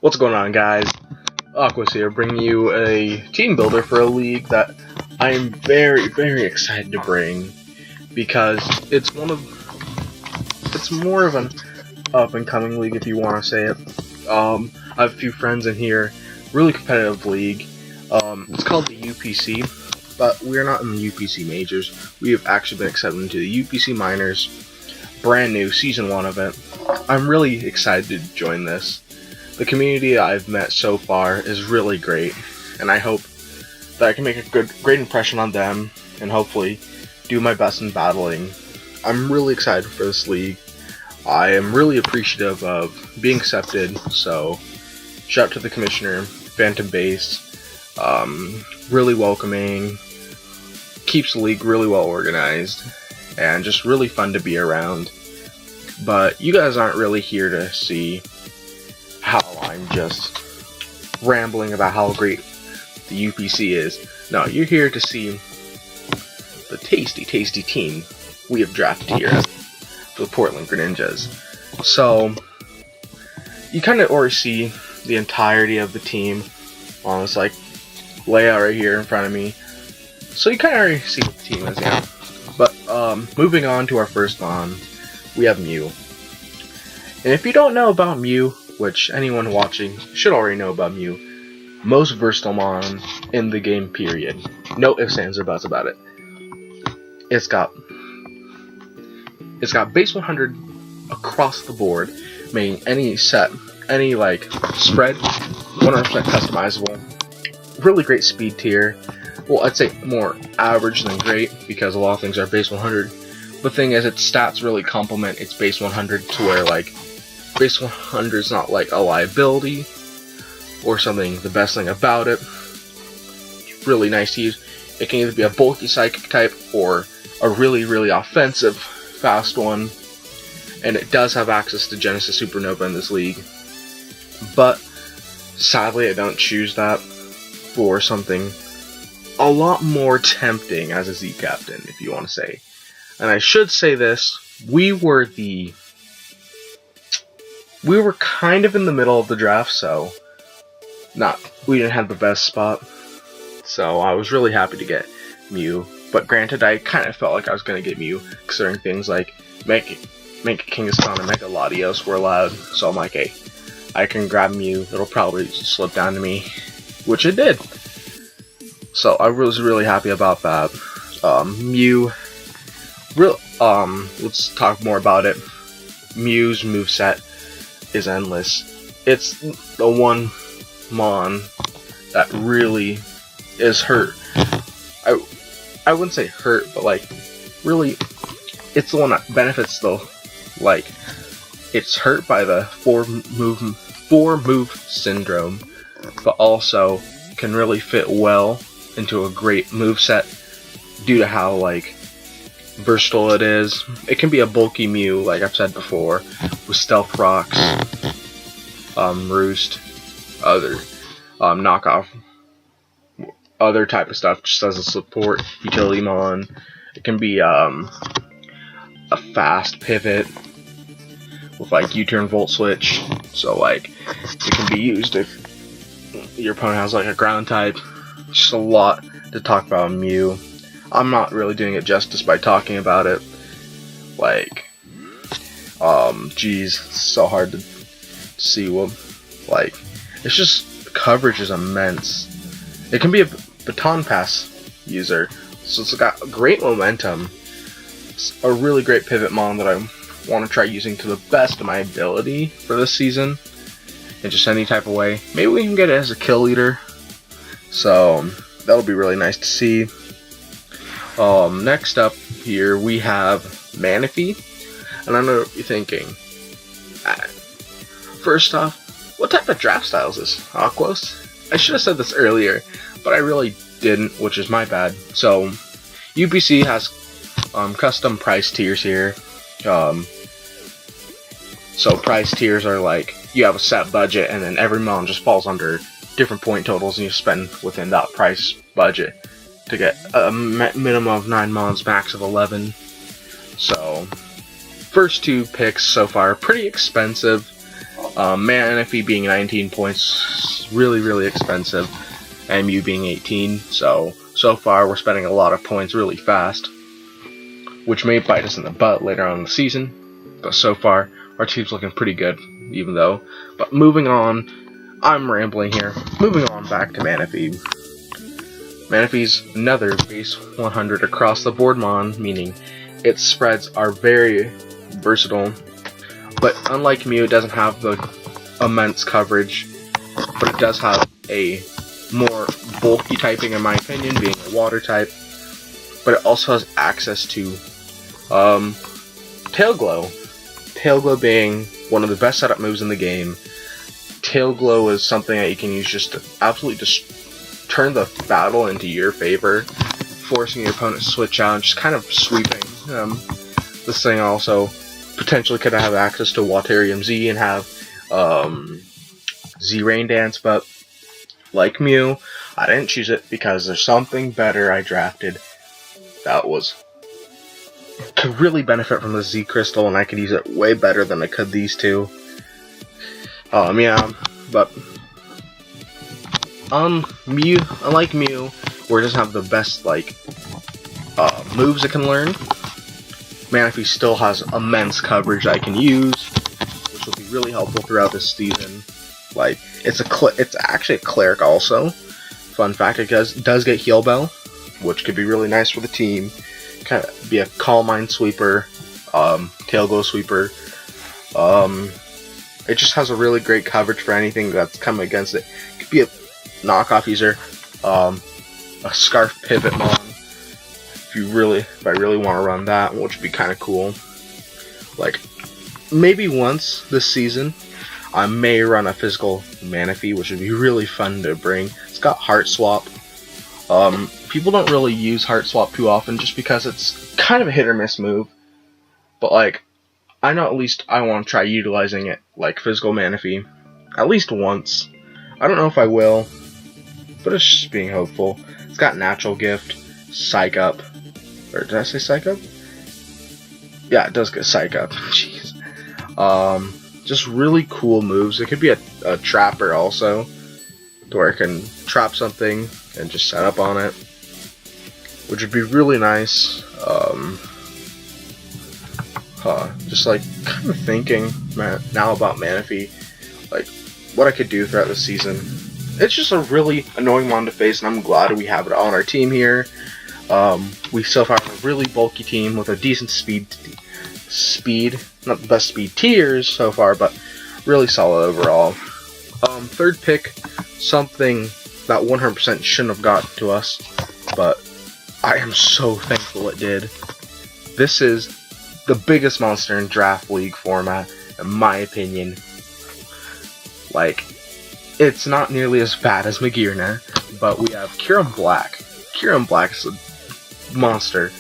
What's going on, guys? Aqua's here, bringing you a team builder for a league that I am very, very excited to bring because it's more of an up-and-coming league, if you want to say it. I have a few friends in here, really competitive league. It's called the UPC, but we're not in the UPC majors. We have actually been accepted into the UPC minors, brand new, season 1 of it. I'm really excited to join this. The community I've met so far is really great, and I hope that I can make a great impression on them, and hopefully do my best in battling. I'm really excited for this league. I am really appreciative of being accepted, so shout out to the commissioner, Phantom Base, really welcoming, keeps the league really well organized, and just really fun to be around. But you guys aren't really here to see how I'm just rambling about how great the UPC is. No, you're here to see the tasty team we have drafted here for the Portland Greninjas. So, you kind of already see the entirety of the team on this layout right here in front of me. So you kind of already see what the team is, yeah. But moving on to our first mon, we have Mew. And if you don't know about Mew, which anyone watching should already know about Mew, most versatile mon in the game, period. No ifs, ands, or buts about it. It's got base 100 across the board, making any spread 100% customizable. Really great speed tier. Well, I'd say more average than great because a lot of things are base 100. But the thing is, its stats really complement its base 100 to where base 100 is not like a liability or something. The best thing about it, it's really nice to use. It can either be a bulky psychic type or a really offensive fast one, and it does have access to Genesis Supernova in this league. But sadly, I don't choose that for something a lot more tempting as a Z captain, if you want to say. And I should say this: we were kind of in the middle of the draft, so we didn't have the best spot. So I was really happy to get Mew. But granted, I kind of felt like I was going to get Mew, considering things like Mega Kangaskhan and Mega Latios were allowed. So I'm like, hey, I can grab Mew, it'll probably slip down to me, which it did. So I was really happy about that. Mew, let's talk more about it. Mew's moveset is endless. It's the one mon that really is hurt. I wouldn't say hurt, but really, it's the one that benefits though. It's hurt by the four move syndrome, but also can really fit well into a great moveset due to how versatile it is. It can be a bulky Mew, like I've said before, with Stealth Rocks, Roost, other knockoff, other type of stuff, just as a support utility mon. It can be a fast pivot with U-turn Volt Switch, so it can be used if your opponent has a ground type. Just a lot to talk about in Mew. I'm not really doing it justice by talking about it. Geez, it's so hard to see what, it's just, coverage is immense. It can be a baton pass user, so it's got great momentum. It's a really great pivot mon that I want to try using to the best of my ability for this season, in just any type of way. Maybe we can get it as a kill leader, so that'll be really nice to see. Next up here we have Manaphy, and I know what you're thinking. First off, what type of draft style is this, Aquos? I should have said this earlier, but I really didn't, which is my bad. So, UPC has custom price tiers here. So price tiers are you have a set budget, and then every mon just falls under different point totals, and you spend within that price budget to get a minimum of 9 mons, max of 11. So, first 2 picks so far are pretty expensive. Manaphy being 19 points, really expensive, and Mew being 18, so far we're spending a lot of points really fast, which may bite us in the butt later on in the season, but so far our team's looking pretty good, even though. But moving on, I'm rambling here, moving on back to Manaphy. Manaphy's another base 100 across the board mon, meaning its spreads are very versatile, but unlike Mew, it doesn't have the immense coverage, but it does have a more bulky typing in my opinion, being a water type, but it also has access to Tail Glow. Tail Glow being one of the best setup moves in the game. Tail Glow is something that you can use just to absolutely just turn the battle into your favor, forcing your opponent to switch out and just kind of sweeping. This thing also potentially could have access to Waterium Z and have Z Rain Dance, but like Mew, I didn't choose it because there's something better I drafted that could really benefit from the Z Crystal, and I could use it way better than I could these two. Yeah, but Mew, unlike Mew, where it doesn't have the best moves it can learn, Manaphy still has immense coverage I can use, which will be really helpful throughout this season. Like, it's actually a cleric also. Fun fact, it does get Heal Bell, which could be really nice for the team. Kind of be a Calm Mind sweeper, Tail Glow sweeper. It just has a really great coverage for anything that's coming against it. It could be a knockoff user, a Scarf Pivot Mon, if I really want to run that, which would be kind of cool. Like, maybe once this season, I may run a physical Manaphy, which would be really fun to bring. It's got Heart Swap. People don't really use Heart Swap too often just because it's kind of a hit or miss move. But like, I know at least I want to try utilizing it like physical Manaphy at least once. I don't know if I will, but it's just being hopeful. It's got Natural Gift, Psych Up, or did I say Psych Up? Yeah, it does get Psych Up. Jeez. Just really cool moves. It could be a trapper also, to where it can trap something and just set up on it, which would be really nice. Just like kind of thinking now about Manaphy, like what I could do throughout the season. It's just a really annoying one to face, and I'm glad we have it on our team here. We so far have a really bulky team with a decent speed, not the best speed tiers so far, but really solid overall. Third pick, something that 100% shouldn't have got to us, but I am so thankful it did. This is the biggest monster in Draft League format, in my opinion. Like, it's not nearly as bad as Magearna, but we have Kyurem Black. Kyurem Black is a monster.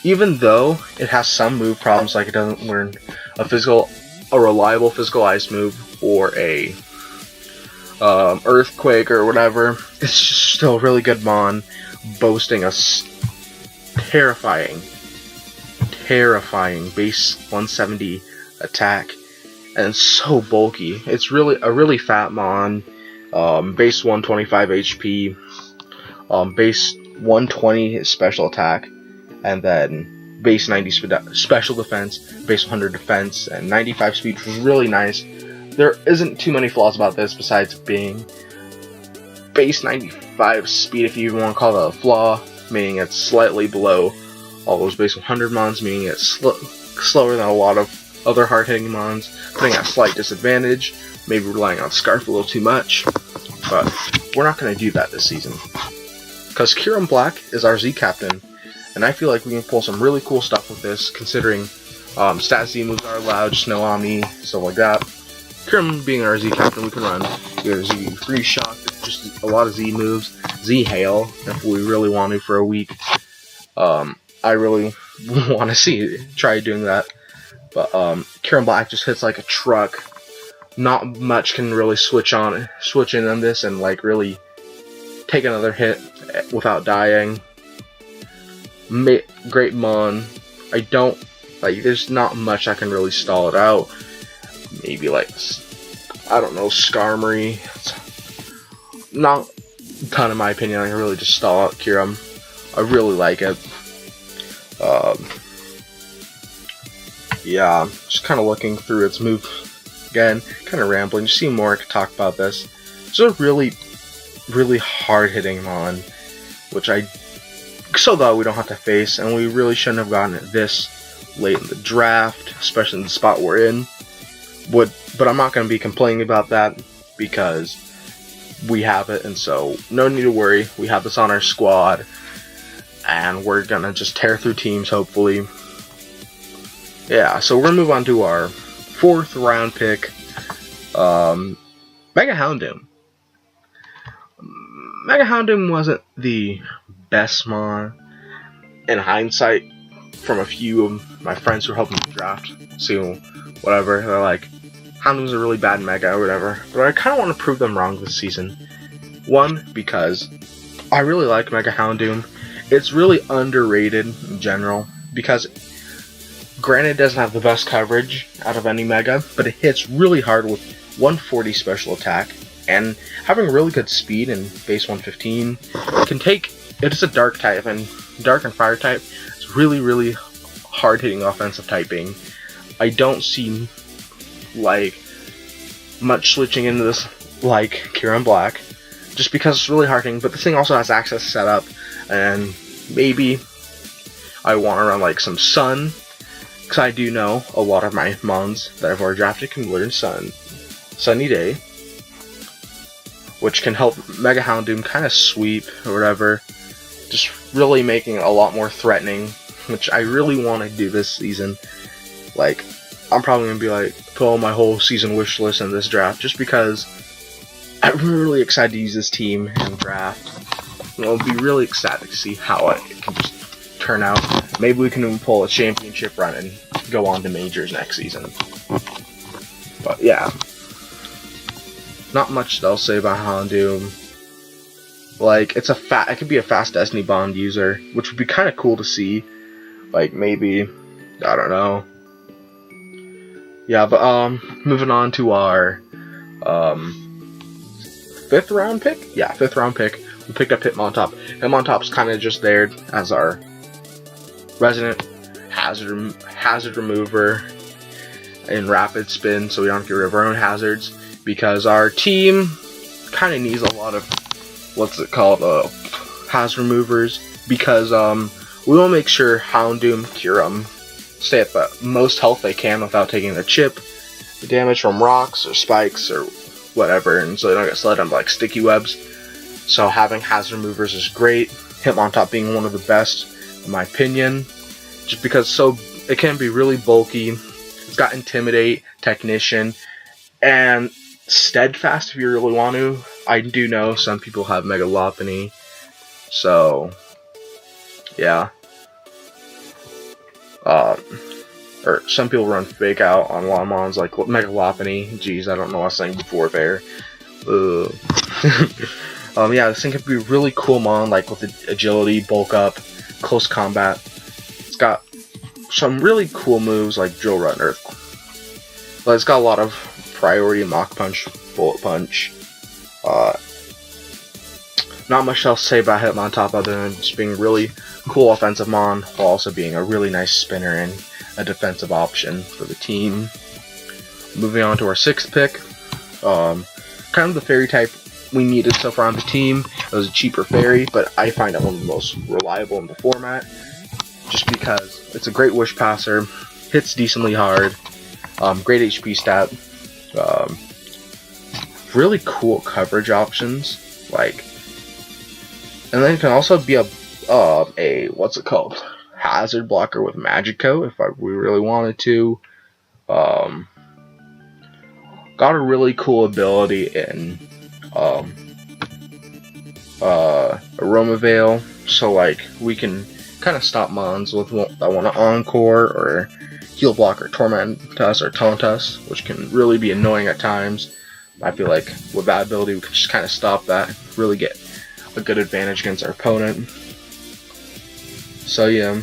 Even though it has some move problems, like it doesn't learn a reliable physical ice move, or a earthquake or whatever, it's just still a really good mon, boasting a terrifying base 170 attack, and so bulky. It's really a really fat mon, base 125 HP, base 120 special attack, and then base 90 special defense, base 100 defense, and 95 speed, which is really nice. There isn't too many flaws about this besides being base 95 speed, if you even want to call it a flaw, meaning it's slightly below all those base 100 mons, meaning it's slower than a lot of other hard-hitting mons, putting at a slight disadvantage, maybe relying on Scarf a little too much, but we're not going to do that this season. Because Kyurem Black is our Z captain, and I feel like we can pull some really cool stuff with this, considering stat Z moves are allowed, Snow Omni, stuff like that. Kyurem being our Z captain, we can run either Z Free Shock, just a lot of Z moves, Z Hail, if we really want to for a week. I really want to try doing that. But Kyurem Black just hits like a truck. Not much can really switch in on this and like really take another hit without dying. Great mon. I don't like. There's not much I can really stall it out. Maybe like I don't know, Skarmory. It's not a ton in my opinion. I really just stall out Kyurem. I really like it. Yeah, just kind of looking through its move again, kind of rambling. Just see more I could talk about this. It's a really hard-hitting Mon, which so though we don't have to face, and we really shouldn't have gotten it this late in the draft, especially in the spot we're in. But I'm not going to be complaining about that because we have it, and so no need to worry. We have this on our squad, and we're going to just tear through teams, hopefully. Yeah, so we're going to move on to our 4th round pick, Mega Houndoom. Mega Houndoom wasn't the best Mon in hindsight from a few of my friends who are helping me draft. So, whatever, they're like, Houndoom's a really bad Mega or whatever. But I kind of want to prove them wrong this season. One, because I really like Mega Houndoom. It's really underrated in general because granted it doesn't have the best coverage out of any Mega, but it hits really hard with 140 special attack. And having really good speed in base 115 can take. It's a dark type, and dark and fire type is really hard hitting offensive typing. I don't see like much switching into this like Kyurem Black, just because it's really hard hitting. But this thing also has access set up, and maybe I want to run like some Sun, because I do know a lot of my Mons that I've already drafted can learn Sun, Sunny Day, which can help Mega Houndoom kind of sweep or whatever, just really making it a lot more threatening, which I really want to do this season. Like, I'm probably going to be like, put all my whole season wish list in this draft, just because I'm really excited to use this team in draft. And I'll be really excited to see how it can just turn out. Maybe we can even pull a championship run and go on to majors next season. But yeah. Not much else to say about Houndoom. Like, it could be a fast Destiny Bond user, which would be kind of cool to see. Like, maybe, I don't know. Yeah, but, moving on to our, 5th round pick? Yeah, 5th round pick. We picked up Hitmontop. Hitmontop's kind of just there as our resident hazard remover in rapid spin, so we don't have to get rid of our own hazards. Because our team kind of needs a lot of, hazard removers. Because we want to make sure Houndoom, Kyurem stay at the most health they can without taking the chip, the damage from rocks or spikes or whatever, and so they don't get slid on like sticky webs. So having hazard removers is great. Hitmontop being one of the best, in my opinion, just because it can be really bulky. It's got Intimidate, Technician, and Steadfast if you really want to. I do know some people have Mega Lopunny, so yeah. Or some people run Fake Out on Lomons like Mega Lopunny. Jeez, I don't know what I was saying before there. Yeah, this thing could be really cool Mon, like with the agility, bulk up, close combat. It's got some really cool moves like Drill Run, Earth. But it's got a lot of priority, Mach Punch, Bullet Punch. Not much else to say about Hitmontop other than just being really cool offensive Mon, while also being a really nice spinner and a defensive option for the team. Moving on to our 6th pick. Kind of the fairy type we needed so far on the team. It was a cheaper fairy, but I find it one of the most reliable in the format. Just because it's a great wish passer, hits decently hard, great HP stat, really cool coverage options, like, and then it can also be a hazard blocker with Magico if we really wanted to. Got a really cool ability in Aroma Veil, so like we can kind of stop Mons with that want to Encore or Heal Block or Torment us or Taunt us, which can really be annoying at times. I feel like with that ability we can just kind of stop that, really get a good advantage against our opponent. So yeah,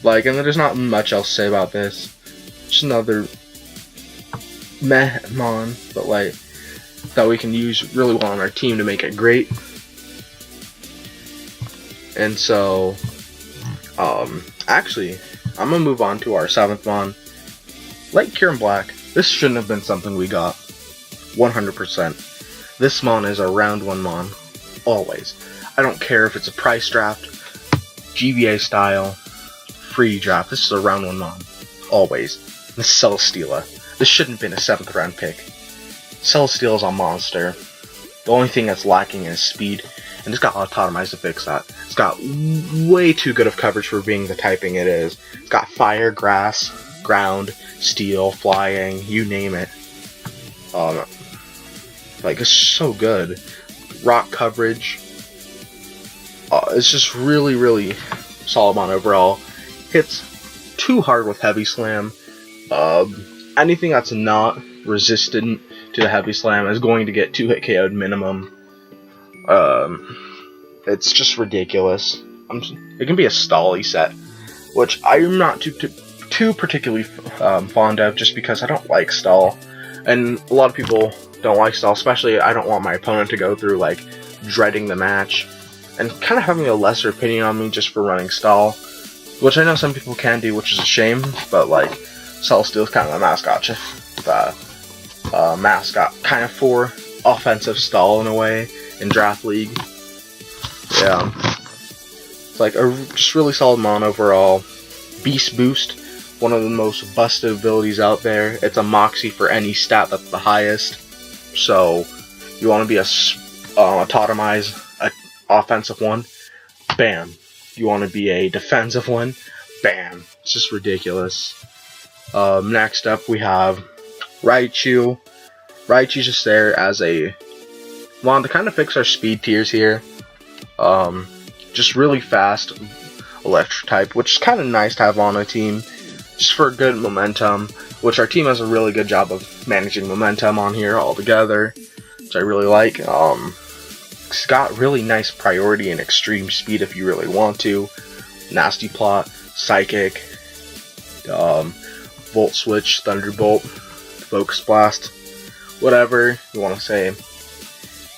like, and there's not much else to say about this. Just another meh Mon, but like, that we can use really well on our team to make it great. And so, actually, I'm gonna move on to our 7th Mon. Like Kieran Black, this shouldn't have been something we got. 100%. This Mon is a round 1 Mon. Always. I don't care if it's a price draft, GBA style, free draft. This is a round 1 Mon. Always. This is Celesteela. This shouldn't have been a 7th round pick. Celesteela is a monster. The only thing that's lacking is speed, and it's got Autotomize to fix that. It's got way too good of coverage for being the typing it is. It's got fire, grass, ground, steel, flying, you name it. Like, it's so good. Rock coverage. It's just really, really solid on overall. Hits too hard with Heavy Slam. Anything that's not resistant to the Heavy Slam is going to get 2 hit KO'd minimum. It's just ridiculous. It can be a stally set, which I'm not too particularly fond of, just because I don't like stall, and a lot of people don't like stall. Especially, I don't want my opponent to go through like dreading the match and kind of having a lesser opinion on me just for running stall, which I know some people can do, which is a shame. But like, Celesteela is kind of a mascot, mascot kind of for offensive stall in a way in Draft League. Yeah, it's like a just really solid Mon overall. Beast Boost, one of the most busted abilities out there. It's a Moxie for any stat that's the highest. So you want to be a Autotomize, a offensive one, bam. You want to be a defensive one, bam. It's just ridiculous. Next up we have Raichu. Raichu's just there as a Mon to kind of fix our speed tiers here. Just really fast electric type, which is kind of nice to have on a team, just for good momentum, which our team has a really good job of managing momentum on here altogether, which I really like. It's got really nice priority and extreme speed if you really want to. Nasty Plot, Psychic, Volt Switch, Thunderbolt, Focus Blast, whatever you want to say.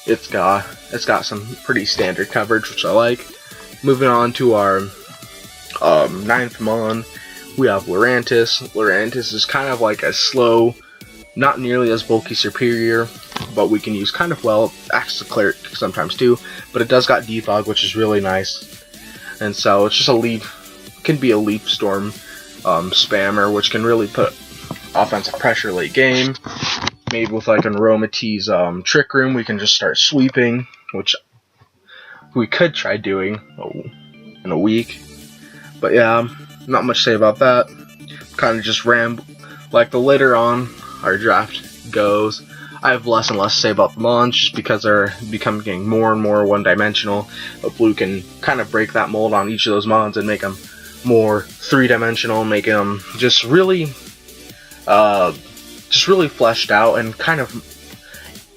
It's got some pretty standard coverage, which I like. Moving on to our 9th Mon, we have Lurantis. Lurantis is kind of like a slow, not nearly as bulky superior, but we can use kind of well. Acts as a cleric sometimes too, but it does got defog, which is really nice. And so it's just a leap, can be a Leap Storm spammer, which can really put offensive pressure late game. Maybe with like an Aromatisse Trick Room, we can just start sweeping, which we could try doing in a week. But yeah, not much to say about that. Kind of just like the later on our draft goes, I have less and less to say about the Mons, just because they're becoming more and more one-dimensional. But Blue can kind of break that mold on each of those Mons and make them more three-dimensional, making them just really fleshed out, and kind of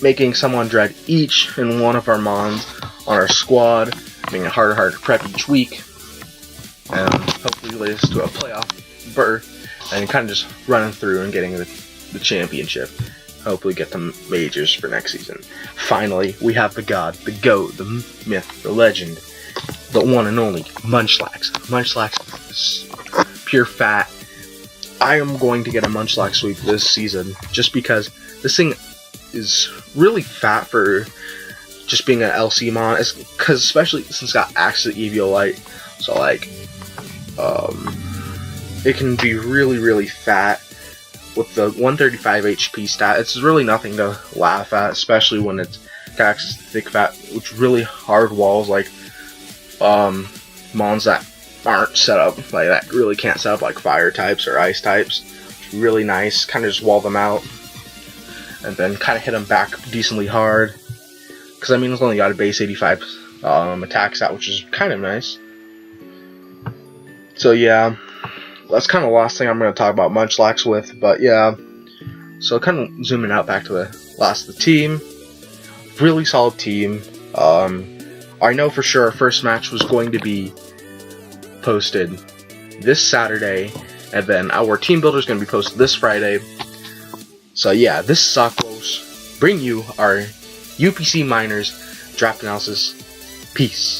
making someone dread each and one of our Mons on our squad, making it harder and harder to prep each week, and hopefully lead us to a playoff berth, and kind of just running through and getting the championship. Hopefully get the majors for next season. Finally, we have the god, the goat, the myth, the legend, the one and only Munchlax. Munchlax is pure fat. I am going to get a Munchlax sweep this season, just because this thing is really fat for just being an LC Mon. Because especially since it's got Access to Eviolite, so like, it can be really, really fat. With the 135 HP stat, it's really nothing to laugh at, especially when it's got access to thick fat, which really hard walls, like Mons that aren't set up, like that really can't set up, like fire types or ice types. Really nice, kind of just wall them out, and then kind of hit them back decently hard. Because I mean, it's only got a base 85 attack stat, which is kind of nice. So yeah. That's kind of the last thing I'm going to talk about Munchlax with, but yeah. So kind of zooming out back to the last of the team. Really solid team. I know for sure our first match was going to be posted this Saturday, and then our team builder is going to be posted this Friday. So yeah, this is Sakos. bring you our UPC minors draft analysis. Peace.